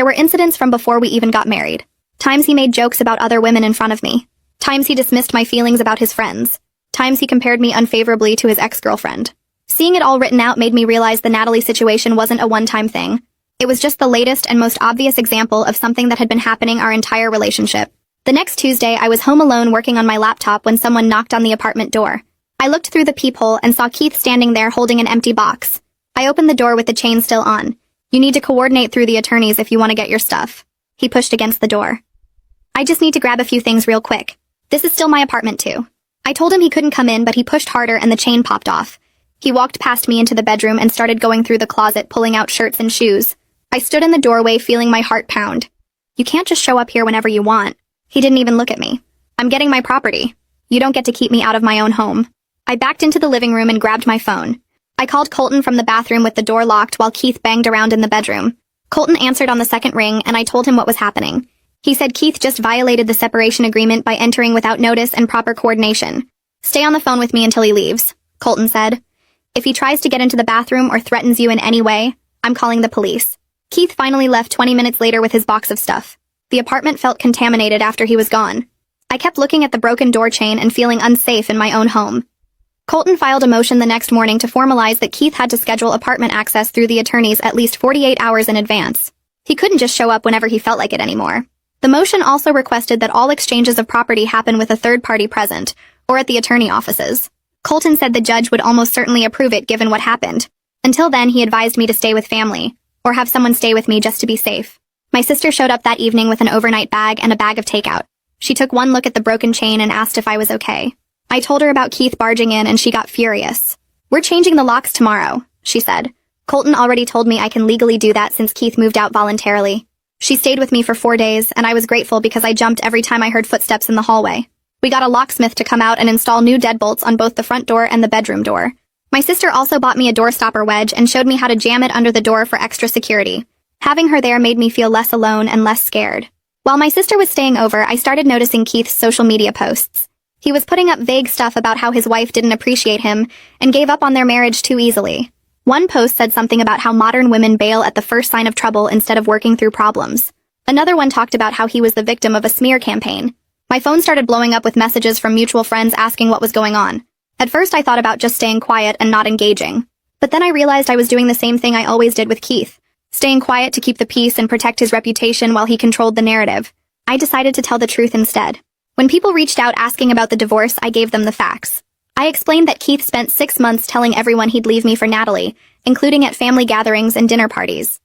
There were incidents from before we even got married. Times he made jokes about other women in front of me. Times he dismissed my feelings about his friends. Times he compared me unfavorably to his ex-girlfriend. Seeing it all written out made me realize the Natalie situation wasn't a one-time thing. It was just the latest and most obvious example of something that had been happening our entire relationship. The next Tuesday, I was home alone working on my laptop when someone knocked on the apartment door. I looked through the peephole and saw Keith standing there holding an empty box. I opened the door with the chain still on. "You need to coordinate through the attorneys if you want to get your stuff." He pushed against the door. "I just need to grab a few things real quick. This is still my apartment too." I told him he couldn't come in, but he pushed harder and the chain popped off. He walked past me into the bedroom and started going through the closet, pulling out shirts and shoes. I stood in the doorway feeling my heart pound. "You can't just show up here whenever you want." He didn't even look at me. "I'm getting my property. You don't get to keep me out of my own home." I backed into the living room and grabbed my phone. I called Colton from the bathroom with the door locked while Keith banged around in the bedroom. Colton answered on the second ring and I told him what was happening. He said Keith just violated the separation agreement by entering without notice and proper coordination. "Stay on the phone with me until he leaves," Colton said. "If he tries to get into the bathroom or threatens you in any way, I'm calling the police." Keith finally left 20 minutes later with his box of stuff. The apartment felt contaminated after he was gone. I kept looking at the broken door chain and feeling unsafe in my own home. Colton filed a motion the next morning to formalize that Keith had to schedule apartment access through the attorneys at least 48 hours in advance. He couldn't just show up whenever he felt like it anymore. The motion also requested that all exchanges of property happen with a third party present, or at the attorney offices. Colton said the judge would almost certainly approve it given what happened. Until then, he advised me to stay with family, or have someone stay with me just to be safe. My sister showed up that evening with an overnight bag and a bag of takeout. She took one look at the broken chain and asked if I was okay. I told her about Keith barging in and she got furious. "We're changing the locks tomorrow," she said. "Colton already told me I can legally do that since Keith moved out voluntarily." She stayed with me for 4 days, and I was grateful because I jumped every time I heard footsteps in the hallway. We got a locksmith to come out and install new deadbolts on both the front door and the bedroom door. My sister also bought me a door stopper wedge and showed me how to jam it under the door for extra security. Having her there made me feel less alone and less scared. While my sister was staying over, I started noticing Keith's social media posts. He was putting up vague stuff about how his wife didn't appreciate him and gave up on their marriage too easily. One post said something about how modern women bail at the first sign of trouble instead of working through problems. Another one talked about how he was the victim of a smear campaign. My phone started blowing up with messages from mutual friends asking what was going on. At first I thought about just staying quiet and not engaging. But then I realized I was doing the same thing I always did with Keith. Staying quiet to keep the peace and protect his reputation while he controlled the narrative. I decided to tell the truth instead. When people reached out asking about the divorce, I gave them the facts. I explained that Keith spent 6 months telling everyone he'd leave me for Natalie, including at family gatherings and dinner parties.